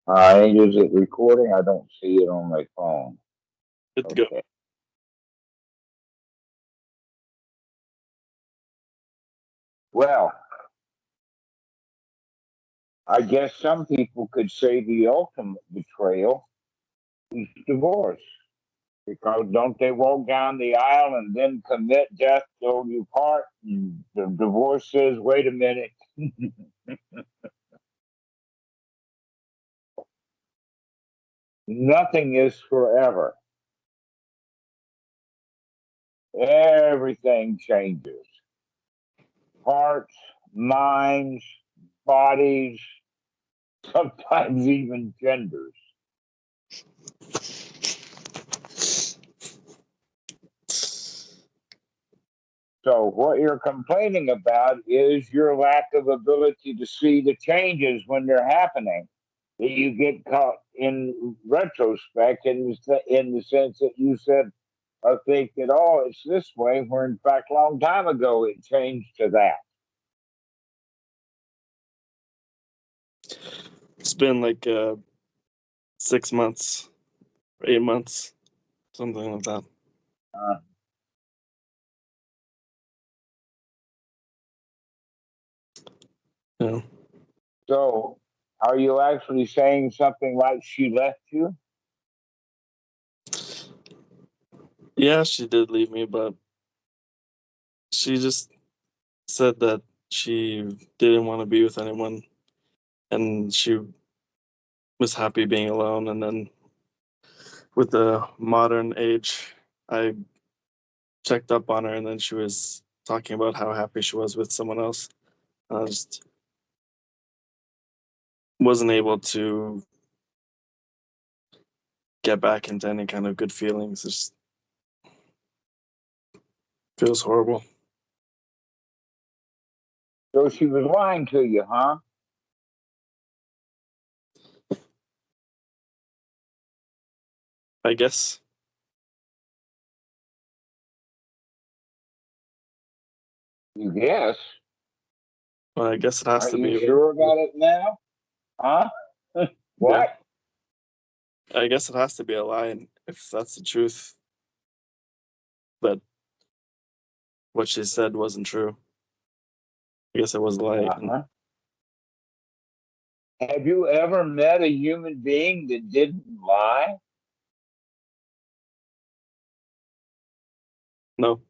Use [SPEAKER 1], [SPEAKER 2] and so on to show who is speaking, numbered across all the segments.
[SPEAKER 1] All right, is it recording? I don't see it on my phone.
[SPEAKER 2] Good to go.
[SPEAKER 1] Okay. Well, I guess some people could say the ultimate betrayal is divorce. Because don't they walk down the aisle and then commit death till you part? And the divorce says, wait a minute. Nothing is forever. Everything changes. Hearts, minds, bodies, sometimes even genders. So what you're complaining about is your lack of ability to see the changes when they're happening. That you get caught in retrospect in the sense that you said, I think that, oh, it's this way, where in fact, a long time ago, it changed to that.
[SPEAKER 2] It's been like 6 months, 8 months, something like that.
[SPEAKER 1] Uh,
[SPEAKER 2] Yeah.
[SPEAKER 1] so are you actually saying something like she left you?
[SPEAKER 2] Yeah, she did leave me, but she just said that she didn't want to be with anyone and she was happy being alone. And then with the modern age, I checked up on her and then she was talking about how happy she was with someone else. I just wasn't able to get back into any kind of good feelings. It just feels horrible.
[SPEAKER 1] So she was lying to you, huh?
[SPEAKER 2] I guess.
[SPEAKER 1] You guess.
[SPEAKER 2] Well, I guess it has
[SPEAKER 1] Are
[SPEAKER 2] to
[SPEAKER 1] you
[SPEAKER 2] be.
[SPEAKER 1] sure about it now? Huh?
[SPEAKER 2] Yeah.
[SPEAKER 1] What?
[SPEAKER 2] I guess it has to be a lie, and if that's the truth, that what she said wasn't true. I guess it was a lie.
[SPEAKER 1] Uh-huh. Have you ever met a human being that didn't lie?
[SPEAKER 2] No.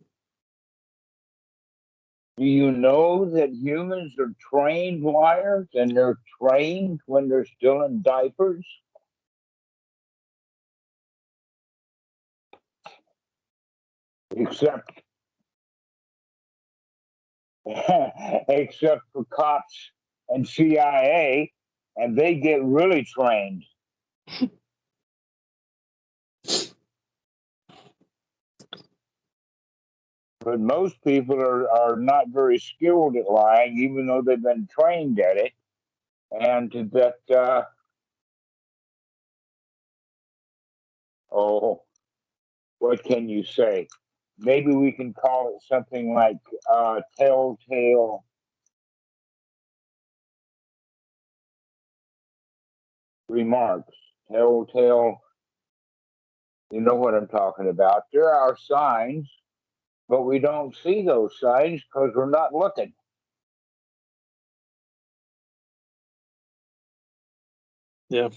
[SPEAKER 1] Do you know that humans are trained liars and they're trained when they're still in diapers? Except except for cops and CIA, and they get really trained. But most people are not very skilled at lying, even though they've been trained at it. And that, oh, what can you say? Maybe we can call it something like telltale remarks. Telltale, you know what I'm talking about. There are signs, but we don't see those signs because we're not looking.
[SPEAKER 2] Yeah.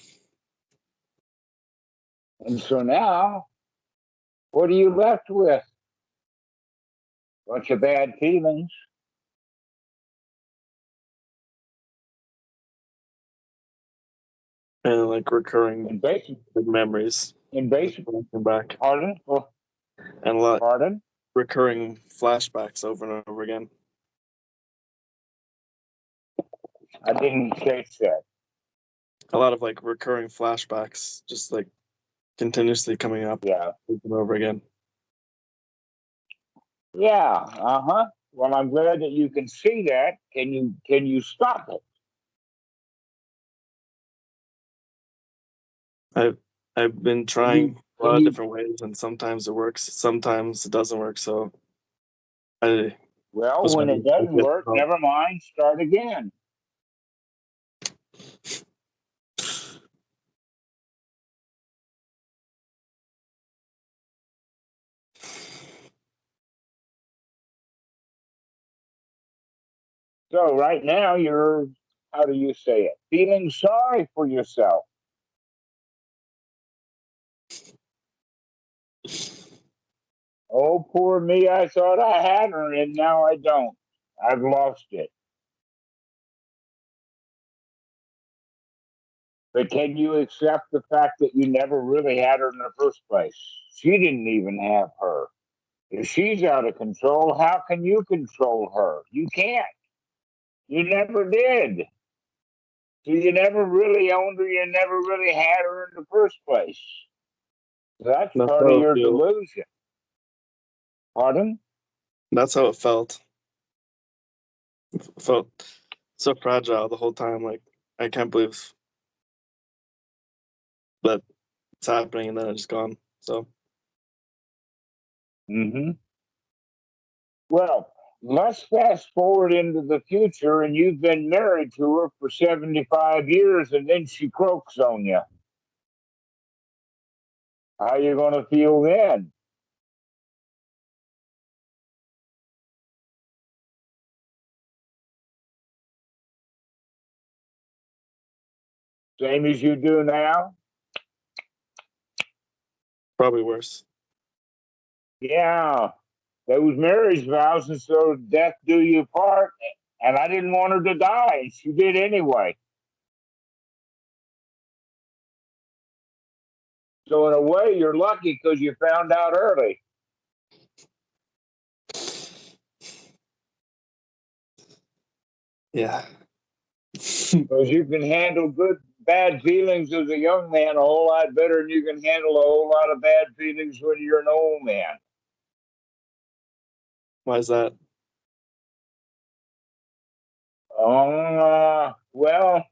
[SPEAKER 1] And so now, what are you left with? Bunch of bad feelings.
[SPEAKER 2] And like recurring
[SPEAKER 1] And basic,
[SPEAKER 2] memories.
[SPEAKER 1] in basic,
[SPEAKER 2] Come back.
[SPEAKER 1] pardon? Well,
[SPEAKER 2] And a lot
[SPEAKER 1] pardon?
[SPEAKER 2] recurring flashbacks over and over again.
[SPEAKER 1] I didn't catch that.
[SPEAKER 2] A lot of like recurring flashbacks, just like continuously coming up
[SPEAKER 1] Yeah.
[SPEAKER 2] over and over again.
[SPEAKER 1] Yeah. Uh-huh. Well, I'm glad that you can see that. Can you stop it?
[SPEAKER 2] I've been
[SPEAKER 1] Can you
[SPEAKER 2] trying a
[SPEAKER 1] can
[SPEAKER 2] lot of
[SPEAKER 1] you
[SPEAKER 2] different ways, and sometimes it works, sometimes it doesn't work. So I
[SPEAKER 1] well,
[SPEAKER 2] was
[SPEAKER 1] when it
[SPEAKER 2] wondering if
[SPEAKER 1] doesn't
[SPEAKER 2] I could
[SPEAKER 1] work,
[SPEAKER 2] help.
[SPEAKER 1] never mind, start again. So right now you're, how do you say it? Feeling sorry for yourself. Oh, poor me. I thought I had her and now I don't. I've lost it. But can you accept the fact that you never really had her in the first place? She didn't even have her. If she's out of control, how can you control her? You can't. You never did. So you never really owned her. You never really had her in the first place. So that's
[SPEAKER 2] That's
[SPEAKER 1] part of
[SPEAKER 2] how it
[SPEAKER 1] your
[SPEAKER 2] feels.
[SPEAKER 1] delusion. Pardon?
[SPEAKER 2] That's how it felt. It felt so fragile the whole time. Like, I can't believe that it's happening and then it's gone. So
[SPEAKER 1] Mm-hmm. Well, let's fast forward into the future, and you've been married to her for 75 years, and then she croaks on you. How you going to feel then? Same as you do now?
[SPEAKER 2] probably worse.
[SPEAKER 1] Yeah, those marriage vows, and so death do you part. And I didn't want her to die, and she did anyway. So in a way, you're lucky because you found out early.
[SPEAKER 2] Yeah.
[SPEAKER 1] Because you can handle bad feelings as a young man a whole lot better than you can handle a whole lot of bad feelings when you're an old man.
[SPEAKER 2] Why is that?
[SPEAKER 1] Well,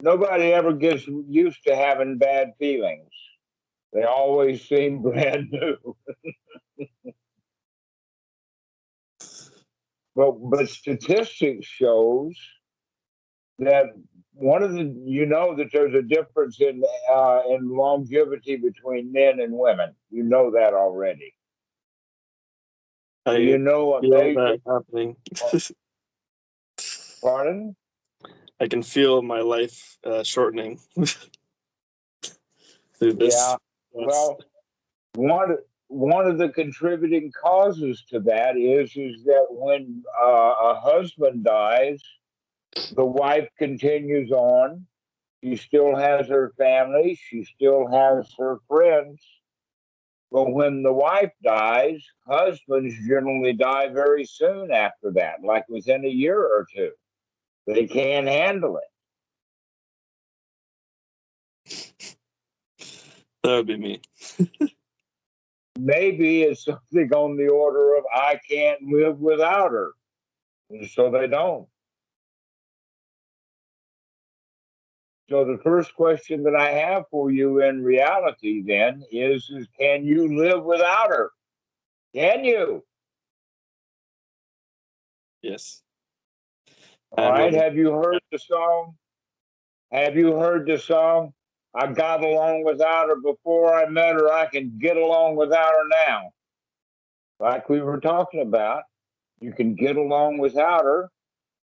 [SPEAKER 1] nobody ever gets used to having bad feelings. They always seem brand new. But statistics shows that one of the, you know, that there's a difference in longevity between men and women. You know that already. So you
[SPEAKER 2] I
[SPEAKER 1] know a
[SPEAKER 2] feel
[SPEAKER 1] major.
[SPEAKER 2] that happening.
[SPEAKER 1] Pardon?
[SPEAKER 2] I can feel my life shortening through this.
[SPEAKER 1] Yeah.
[SPEAKER 2] That's,
[SPEAKER 1] Well, one one of the contributing causes to that is that when a husband dies, the wife continues on. She still has her family. She still has her friends. But when the wife dies, husbands generally die very soon after that, like within a year or two. They can't handle it.
[SPEAKER 2] that would be me.
[SPEAKER 1] Maybe it's something on the order of, I can't live without her. And so they don't. So the first question that I have for you in reality then is can you live without her? Can you?
[SPEAKER 2] Yes.
[SPEAKER 1] All
[SPEAKER 2] I'm
[SPEAKER 1] right.
[SPEAKER 2] willing.
[SPEAKER 1] Have you heard the song? Have you heard the song? I got along without her before I met her. I can get along without her now. Like we were talking about, you can get along without her.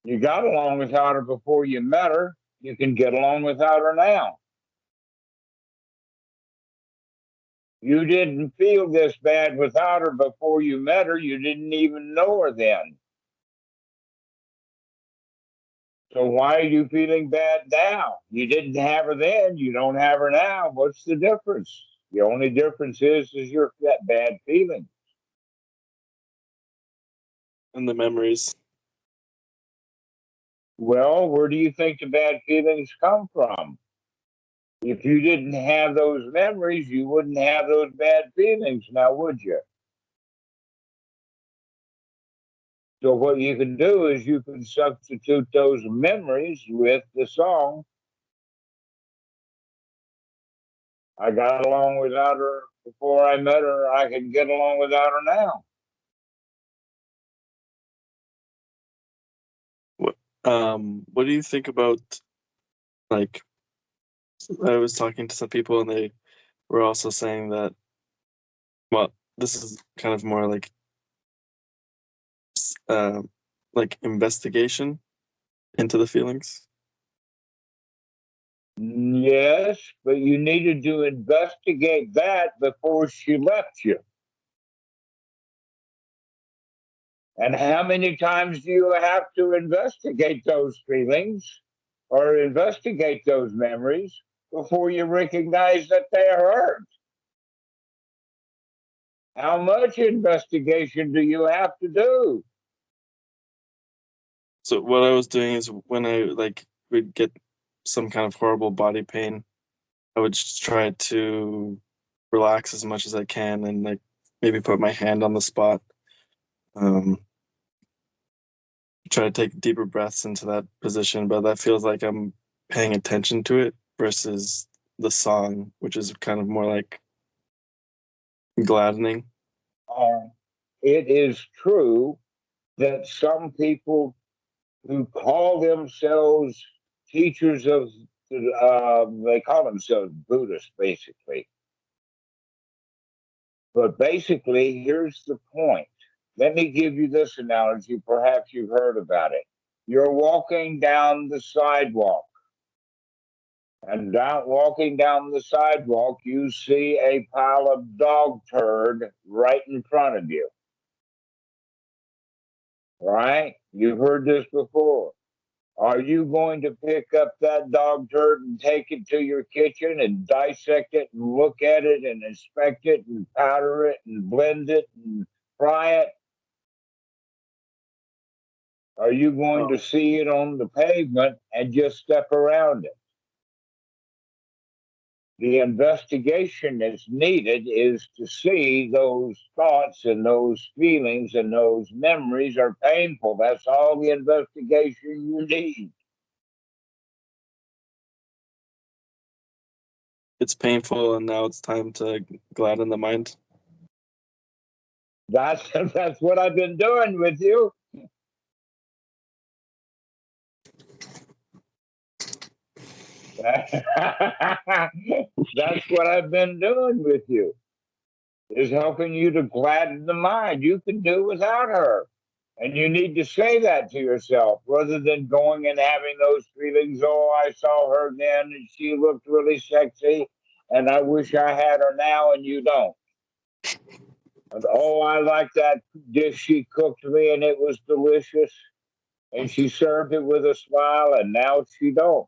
[SPEAKER 1] You got along without her before you met her. You can get along without her now. You didn't feel this bad without her before you met her. You didn't even know her then. So why are you feeling bad now? You didn't have her then. You don't have her now. What's the difference? The only difference is you're that bad feeling.
[SPEAKER 2] And the memories.
[SPEAKER 1] Well, where do you think the bad feelings come from? If you didn't have those memories, you wouldn't have those bad feelings now, would you? So what you can do is you can substitute those memories with the song. I got along without her before I met her. I can get along without her now.
[SPEAKER 2] What do you think about, like, I was talking to some people and they were also saying that, well, this is kind of more like, uh, like investigation into the feelings?
[SPEAKER 1] Yes, but you needed to investigate that before she left you. And how many times do you have to investigate those feelings or investigate those memories before you recognize that they hurt? How much investigation do you have to do?
[SPEAKER 2] So what I was doing is when I like would get some kind of horrible body pain, I would just try to relax as much as I can and like maybe put my hand on the spot. Um, Try to take deeper breaths into that position, but that feels like I'm paying attention to it versus the song, which is kind of more like gladdening.
[SPEAKER 1] It is true that some people who call themselves teachers of, they call themselves Buddhists, basically. But basically, here's the point. Let me give you this analogy. Perhaps you've heard about it. You're walking down the sidewalk, and walking down the sidewalk, you see a pile of dog turd right in front of you. Right? You've heard this before. Are you going to pick up that dog turd and take it to your kitchen and dissect it and look at it and inspect it and powder it and blend it and fry it? Are you going to see it on the pavement and just step around it? The investigation that's needed is to see those thoughts and those feelings and those memories are painful. That's all the investigation you need.
[SPEAKER 2] It's painful, and now it's time to gladden the mind.
[SPEAKER 1] That's what I've been doing with you. That's what I've been doing with you, is helping you to gladden the mind. You can do without her. And you need to say that to yourself rather than going and having those feelings. Oh, I saw her then and she looked really sexy and I wish I had her now and you don't. And, oh, I like that dish she cooked me and it was delicious and she served it with a smile and now she don't.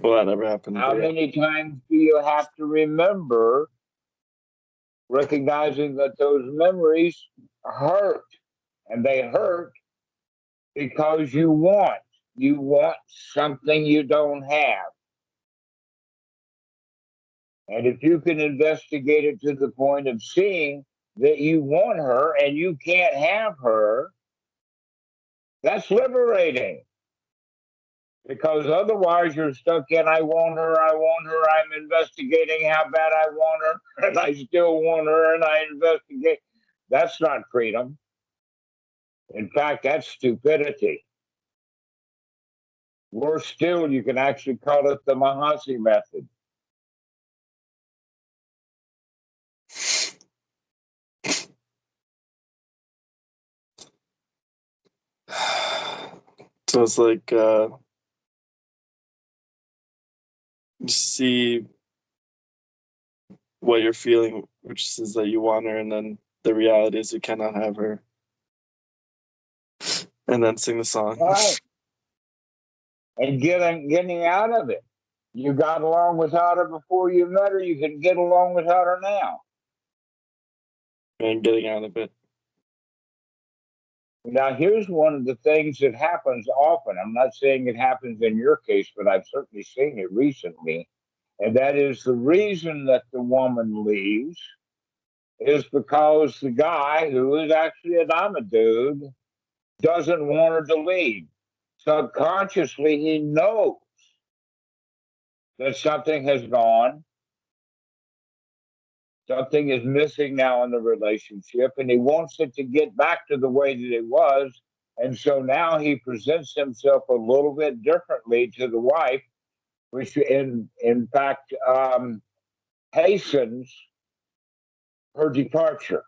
[SPEAKER 2] Well, that never happened.
[SPEAKER 1] How many times do you have to remember recognizing that those memories hurt? And they hurt because you want something you don't have. And if you can investigate it to the point of seeing that you want her and you can't have her, that's liberating. Because otherwise you're stuck in, I want her, I'm investigating how bad I want her, and I still want her, and I investigate. That's not freedom. In fact, that's stupidity. Worse still, you can actually call it the Mahasi method.
[SPEAKER 2] So it's like you see what you're feeling, which is that you want her, and then the reality is you cannot have her. And then sing the song.
[SPEAKER 1] Right. And getting out of it. You got along without her before you met her, you can get along without her now.
[SPEAKER 2] And getting out of it.
[SPEAKER 1] Now, here's one of the things that happens often. I'm not saying it happens in your case, but I've certainly seen it recently. And that is the reason that the woman leaves is because the guy, who is actually a Dhamma dude, doesn't want her to leave. Subconsciously, he knows that something has gone, something is missing now in the relationship, and he wants it to get back to the way that it was. And so now he presents himself a little bit differently to the wife, which in fact hastens her departure.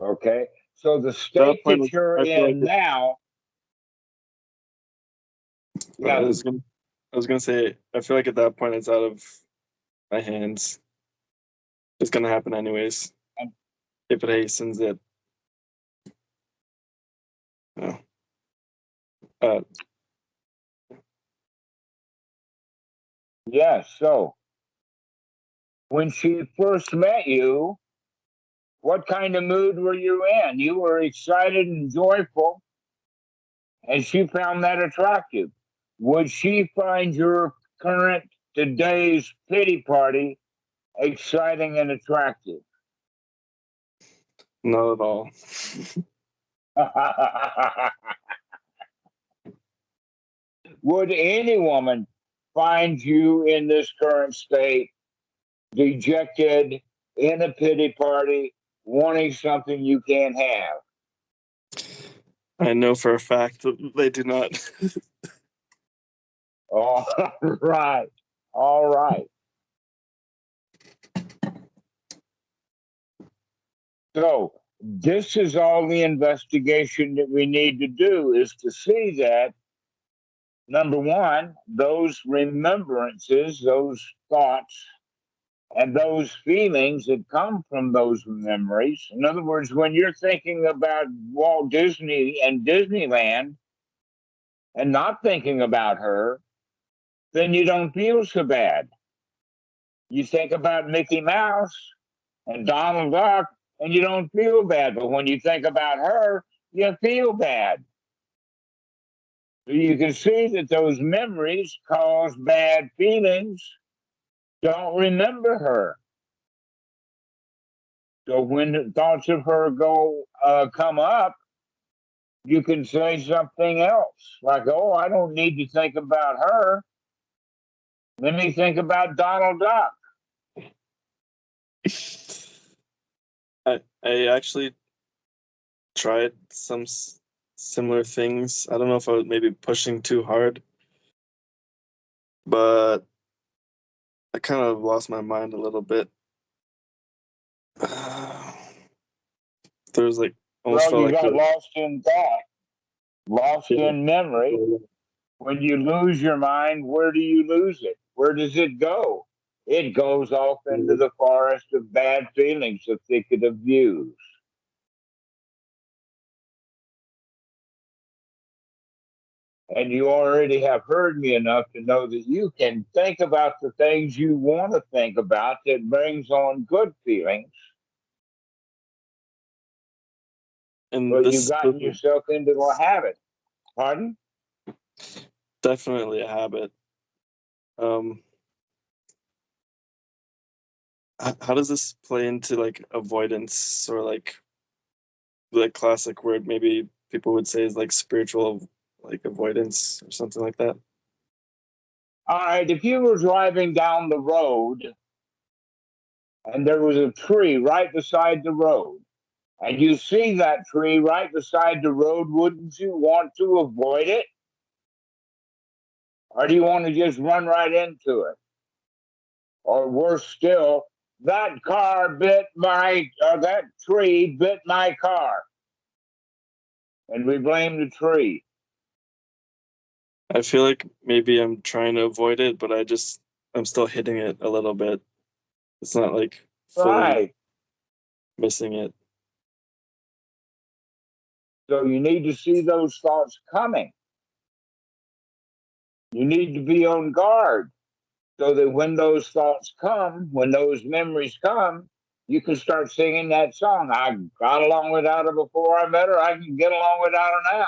[SPEAKER 1] Okay. So the
[SPEAKER 2] That
[SPEAKER 1] state
[SPEAKER 2] point,
[SPEAKER 1] that you're
[SPEAKER 2] I feel like
[SPEAKER 1] in now,
[SPEAKER 2] I
[SPEAKER 1] yeah,
[SPEAKER 2] was gonna say, I feel like at that point it's out of my hands. It's gonna happen anyways. If it hastens it. Yeah. Uh,
[SPEAKER 1] yeah. So when she first met you, what kind of mood were you in? You were excited and joyful, and she found that attractive. Would she find your current today's pity party exciting and attractive?
[SPEAKER 2] not at all.
[SPEAKER 1] Would any woman find you in this current state dejected, in a pity party, wanting something you can't have?
[SPEAKER 2] I know for a fact that they do not.
[SPEAKER 1] All right. All right. So this is all the investigation that we need to do, is to see that, number one, those remembrances, those thoughts, and those feelings that come from those memories. In other words, when you're thinking about Walt Disney and Disneyland and not thinking about her, then you don't feel so bad. You think about Mickey Mouse and Donald Duck and you don't feel bad. But when you think about her, you feel bad. So you can see that those memories cause bad feelings. Don't remember her. So when thoughts of her come up, you can say something else, like, "Oh, I don't need to think about her. Let me think about Donald Duck."
[SPEAKER 2] I actually tried some similar things. I don't know if I was maybe pushing too hard, but I kind of lost my mind a little bit. There was like almost
[SPEAKER 1] Well,
[SPEAKER 2] felt
[SPEAKER 1] you
[SPEAKER 2] like
[SPEAKER 1] got lost in thought, lost
[SPEAKER 2] yeah,
[SPEAKER 1] in memory. When you lose your mind, where do you lose it? Where does it go? It goes off into the forest of bad feelings, the thicket of views. And you already have heard me enough to know that you can think about the things you want to think about that brings on good feelings,
[SPEAKER 2] and
[SPEAKER 1] but you've
[SPEAKER 2] this
[SPEAKER 1] gotten
[SPEAKER 2] is
[SPEAKER 1] yourself into a habit. Pardon?
[SPEAKER 2] definitely a habit. Um, how does this play into like avoidance or like the classic word maybe people would say is like spiritual like avoidance or something like that?
[SPEAKER 1] All right, if you were driving down the road and there was a tree right beside the road, and you see that tree right beside the road, wouldn't you want to avoid it? Or do you want to just run right into it? Or worse still, that tree bit my car, and we blame the tree.
[SPEAKER 2] I feel like maybe I'm trying to avoid it, but I'm still hitting it a little bit. It's not like fully
[SPEAKER 1] Right.
[SPEAKER 2] missing it.
[SPEAKER 1] So you need to see those thoughts coming. You need to be on guard so that when those thoughts come, when those memories come, you can start singing that song. I got along without her before I met her. I can get along without her now.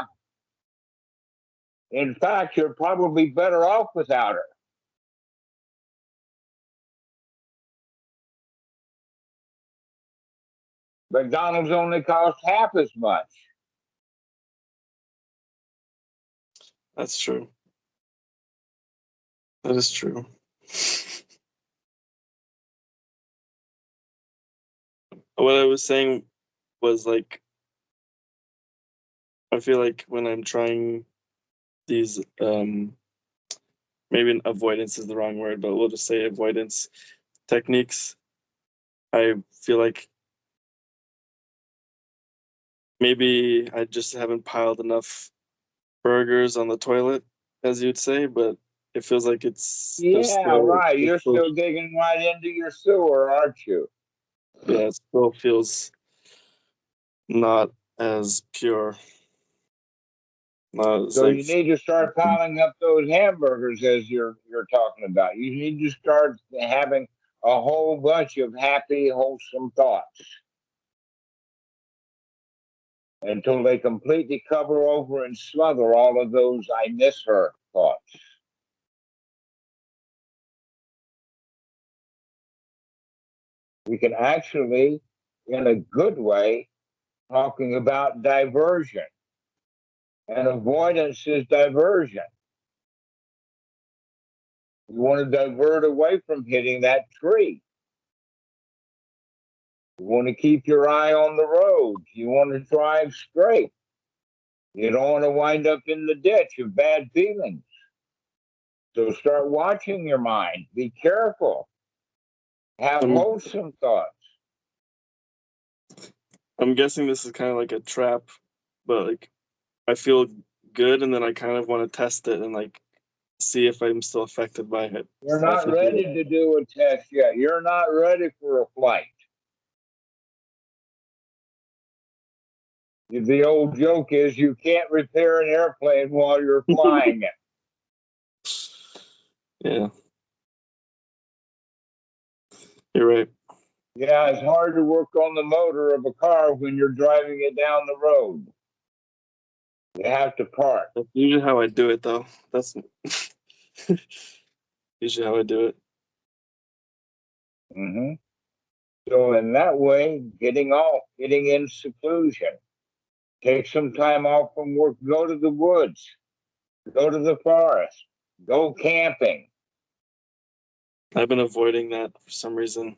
[SPEAKER 1] In fact, you're probably better off without her. McDonald's only costs half as much.
[SPEAKER 2] That's true. That is true. What I was saying was like I feel like when I'm trying these maybe avoidance is the wrong word, but we'll just say avoidance techniques, I feel like maybe I just haven't piled enough burgers on the toilet, as you'd say, but it feels like
[SPEAKER 1] Yeah, right. You're still digging right into your sewer, aren't you?
[SPEAKER 2] yeah, it still feels not as pure. Not as
[SPEAKER 1] So
[SPEAKER 2] like
[SPEAKER 1] you need to start piling up those hamburgers as you're talking about. You need to start having a whole bunch of happy, wholesome thoughts until they completely cover over and smother all of those "I miss her" thoughts. We can actually, in a good way, talking about diversion. And avoidance is diversion. You want to divert away from hitting that tree. You want to keep your eye on the road. You want to drive straight. You don't want to wind up in the ditch of bad feelings. So start watching your mind. Be careful. Have
[SPEAKER 2] I'm,
[SPEAKER 1] wholesome thoughts.
[SPEAKER 2] I'm guessing this is kind of like a trap, but like I feel good, and then I kind of want to test it and like see if I'm still affected by it.
[SPEAKER 1] You're
[SPEAKER 2] If
[SPEAKER 1] not
[SPEAKER 2] I do
[SPEAKER 1] ready to do a test yet. You're not ready for a flight. The old joke is you can't repair an airplane while you're flying it.
[SPEAKER 2] Yeah, you're right.
[SPEAKER 1] Yeah, it's hard to work on the motor of a car when you're driving it down the road. You have to park.
[SPEAKER 2] That's usually how I do it, though. That's usually how I do it.
[SPEAKER 1] Mm-hmm. So in that way, getting in seclusion, take some time off from work, go to the woods, go to the forest, go camping.
[SPEAKER 2] I've been avoiding that for some reason.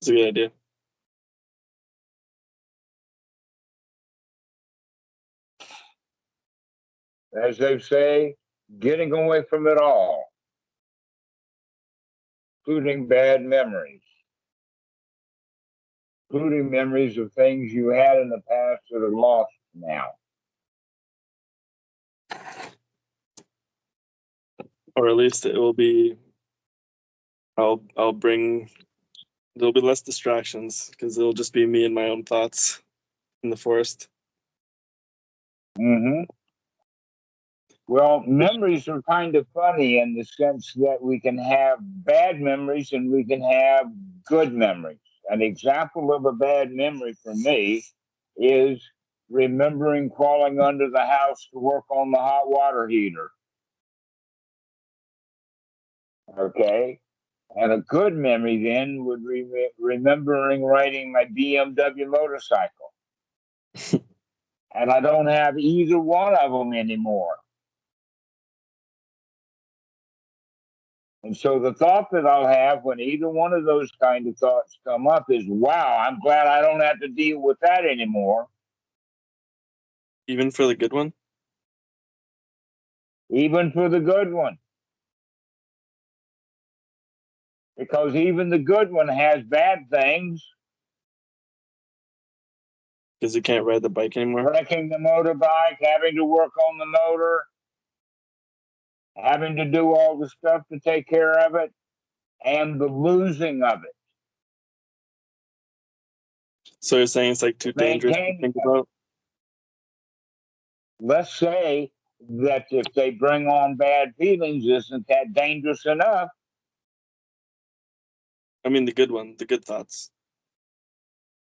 [SPEAKER 2] It's a good idea.
[SPEAKER 1] As they say, getting away from it all, including bad memories, including memories of things you had in the past that are lost now.
[SPEAKER 2] Or at least it will be. I'll bring. There'll be less distractions because it'll just be me and my own thoughts in the forest.
[SPEAKER 1] Mm-hmm. Well, memories are kind of funny in the sense that we can have bad memories and we can have good memories. An example of a bad memory for me is remembering crawling under the house to work on the hot water heater. Okay. And a good memory then would be remembering riding my BMW motorcycle. And I don't have either one of them anymore. And so the thought that I'll have when either one of those kind of thoughts come up is, wow, I'm glad I don't have to deal with that anymore.
[SPEAKER 2] Even for the good one.
[SPEAKER 1] Even for the good one. Because even the good one has bad things.
[SPEAKER 2] Because you can't ride the bike anymore.
[SPEAKER 1] Wrecking the motorbike, having to work on the motor, having to do all the stuff to take care of it, and the losing of it.
[SPEAKER 2] So you're saying it's like too dangerous to think about?
[SPEAKER 1] Let's say that if they bring on bad feelings, isn't that dangerous enough?
[SPEAKER 2] I mean, the good one, the good thoughts.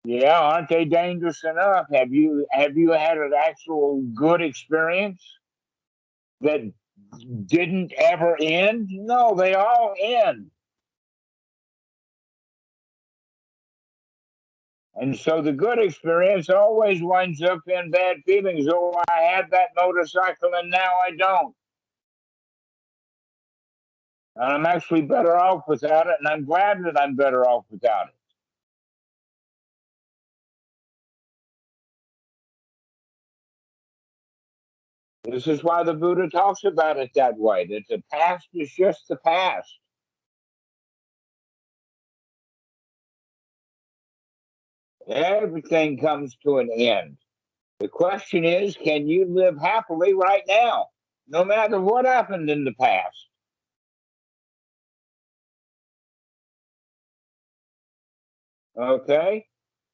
[SPEAKER 1] Yeah, aren't they dangerous enough? Have you had an actual good experience that didn't ever end? No, they all end. And so the good experience always winds up in bad feelings. Oh, I had that motorcycle and now I don't. And I'm actually better off without it, and I'm glad that I'm better off without it. This is why the Buddha talks about it that way, that the past is just the past. Everything comes to an end. The question is, can you live happily right now, no matter what happened in the past? Okay.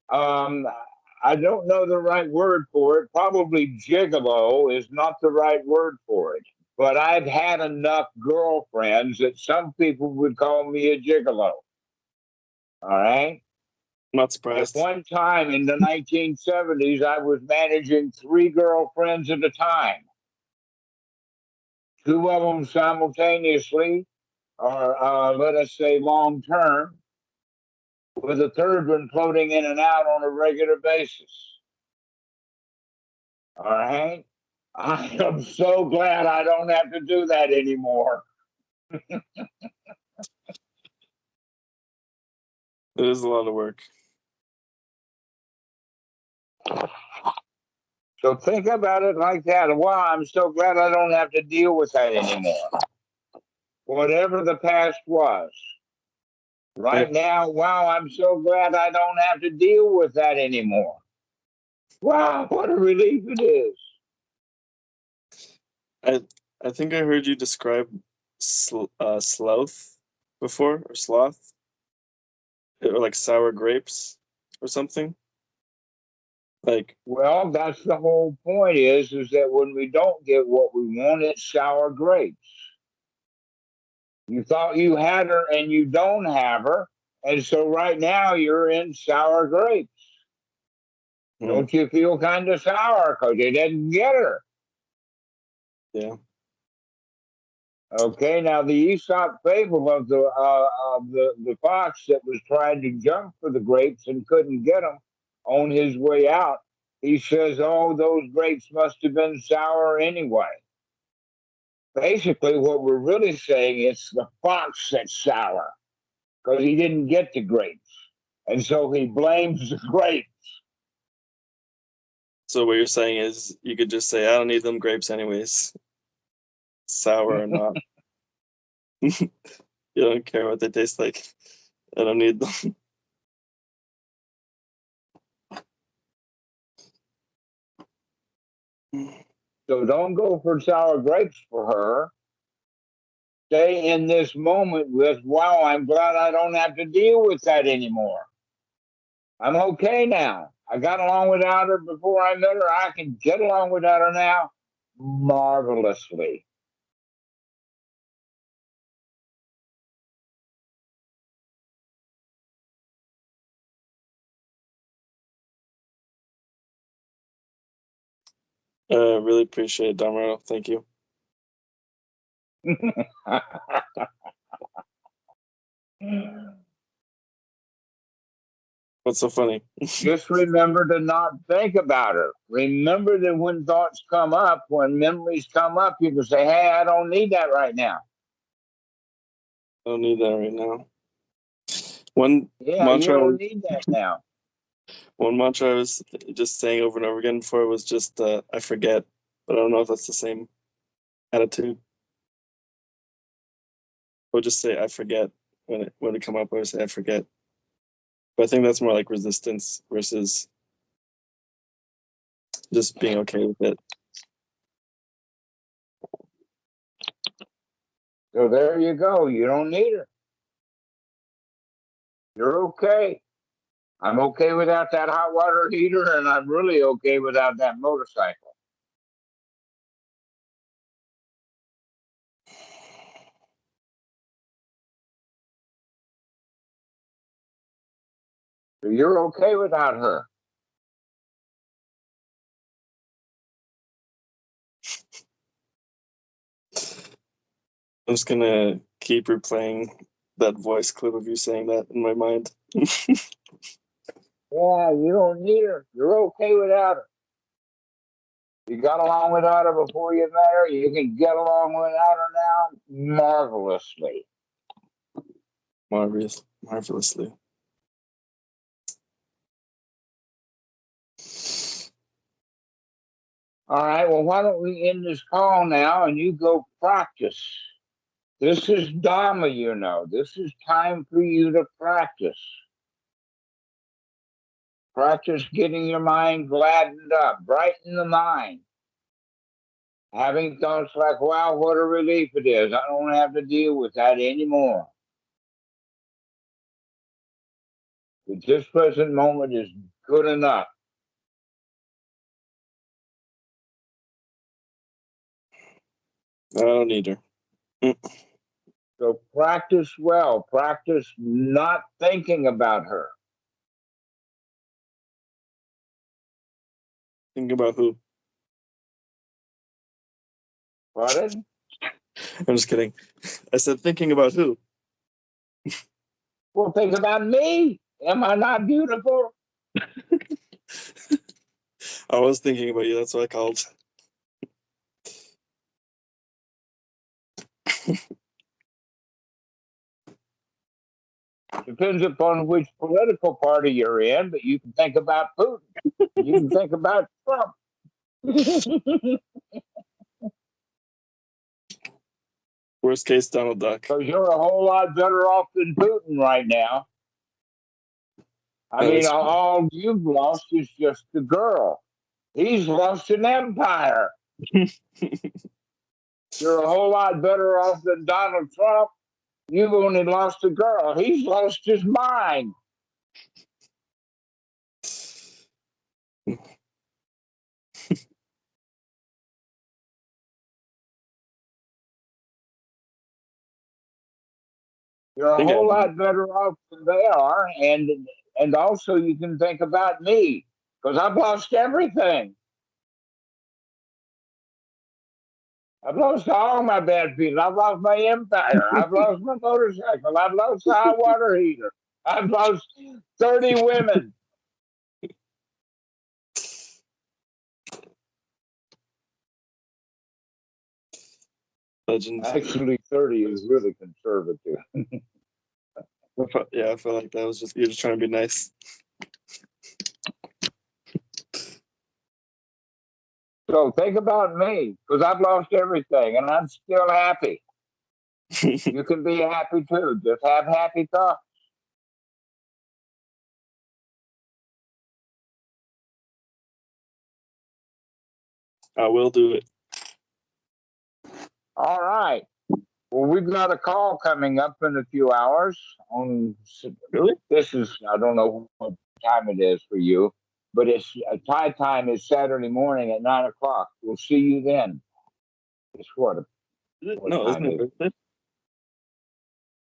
[SPEAKER 1] I don't know the right word for it. Probably gigolo is not the right word for it. But I've had enough girlfriends that some people would call me a gigolo. All right.
[SPEAKER 2] Not
[SPEAKER 1] At
[SPEAKER 2] surprised.
[SPEAKER 1] one time in the 1970s, I was managing 3 girlfriends at a time, 2 of them simultaneously, or let us say long term, with a third one floating in and out on a regular basis. All right. I am so glad I don't have to do that anymore.
[SPEAKER 2] It is a lot of work.
[SPEAKER 1] So think about it like that. Wow, I'm so glad I don't have to deal with that anymore. Whatever the past was. Right now, wow, I'm so glad I don't have to deal with that anymore. Wow, what a relief it is.
[SPEAKER 2] I think I heard you describe sloth before, or sloth, or like sour grapes or something. Like,
[SPEAKER 1] Well, that's the whole point is that when we don't get what we want, it's sour grapes. You thought you had her and you don't have her. And so right now you're in sour grapes. Don't you feel kind of sour because you didn't get her?
[SPEAKER 2] yeah.
[SPEAKER 1] Okay, now the Aesop fable of the fox that was trying to jump for the grapes and couldn't get them on his way out. He says, "Oh, those grapes must have been sour anyway." Basically, what we're really saying is the fox that's sour because he didn't get the grapes, and so he blames the grapes.
[SPEAKER 2] So what you're saying is you could just say, I don't need them grapes anyways, sour or not. You don't care what they taste like. I don't need them.
[SPEAKER 1] So don't go for sour grapes for her. Stay in this moment with, wow, I'm glad I don't have to deal with that anymore. I'm okay now. I got along without her before I met her. I can get along without her now marvelously.
[SPEAKER 2] Really appreciate it, Dhammarato. Thank you. What's so funny?
[SPEAKER 1] Just remember to not think about her. Remember that when thoughts come up, when memories come up, you can say, hey, I don't need that right now.
[SPEAKER 2] I don't need that right now. One
[SPEAKER 1] Yeah, you
[SPEAKER 2] mantra,
[SPEAKER 1] don't need that now.
[SPEAKER 2] one mantra I was just saying over and over again before was just I forget, but I don't know if that's the same attitude. Or just say I forget when it come up. I would say I forget, but I think that's more like resistance versus just being okay with it.
[SPEAKER 1] So there you go. You don't need her. You're okay. I'm okay without that hot water heater, and I'm really okay without that motorcycle. So you're okay without her.
[SPEAKER 2] I'm just gonna keep replaying that voice clip of you saying that in my mind.
[SPEAKER 1] Yeah, you don't need her. You're okay without her. You got along without her before you met her. You can get along without her now marvelously.
[SPEAKER 2] Marvelously.
[SPEAKER 1] All right, well, why don't we end this call now and you go practice? This is Dhamma, you know. This is time for you to practice. Practice getting your mind gladdened up, brighten the mind. Having thoughts like, wow, what a relief it is. I don't have to deal with that anymore. This present moment is good enough.
[SPEAKER 2] I don't need her.
[SPEAKER 1] So practice well. Practice not thinking about her.
[SPEAKER 2] Think about who?
[SPEAKER 1] Pardon?
[SPEAKER 2] I'm just kidding. I said thinking about who?
[SPEAKER 1] Well, think about me. Am I not beautiful?
[SPEAKER 2] I was thinking about you. That's what I called.
[SPEAKER 1] Depends upon which political party you're in, but you can think about Putin. You can think about Trump.
[SPEAKER 2] Worst case, Donald Duck.
[SPEAKER 1] So you're a whole lot better off than Putin right now. I mean, all you've lost is just the girl. He's lost an empire. You're a whole lot better off than Donald Trump. You've only lost a girl. He's lost his mind. You're a whole lot better off than they are, and also you can think about me because I've lost everything. I've lost all my bad feelings. I've lost my empire. I've lost my motorcycle. I've lost the hot water heater. I've lost 30 women.
[SPEAKER 2] Legend.
[SPEAKER 1] Actually, 30 is really conservative.
[SPEAKER 2] Yeah, I feel like that was just you're just trying to be nice.
[SPEAKER 1] So think about me because I've lost everything and I'm still happy. You can be happy too. Just have happy thoughts.
[SPEAKER 2] I will do it.
[SPEAKER 1] All right. Well, we've got a call coming up in a few hours.
[SPEAKER 2] Really?
[SPEAKER 1] This is, I don't know what time it is for you, but it's Thai time is Saturday morning at 9:00. We'll see you then. It's what
[SPEAKER 2] No, isn't
[SPEAKER 1] time
[SPEAKER 2] it
[SPEAKER 1] is
[SPEAKER 2] birthday?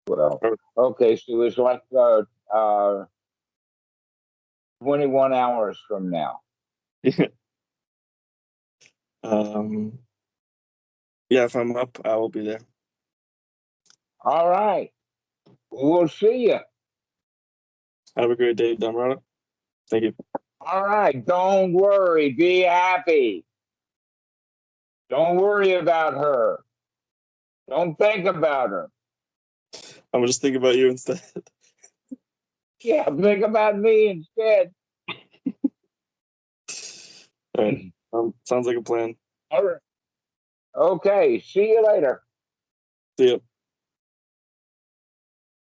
[SPEAKER 1] Well, okay, so it's like 21 hours from now.
[SPEAKER 2] Yeah. Yeah, if I'm up, I will be there.
[SPEAKER 1] All right. We'll see you.
[SPEAKER 2] Have a great day, Dhammarato. Thank you.
[SPEAKER 1] All right. Don't worry. Be happy. Don't worry about her. Don't think about her.
[SPEAKER 2] I'm just thinking about you instead.
[SPEAKER 1] Yeah, think about me instead.
[SPEAKER 2] All right. Sounds like a plan.
[SPEAKER 1] All right. Okay. See you later.
[SPEAKER 2] See ya.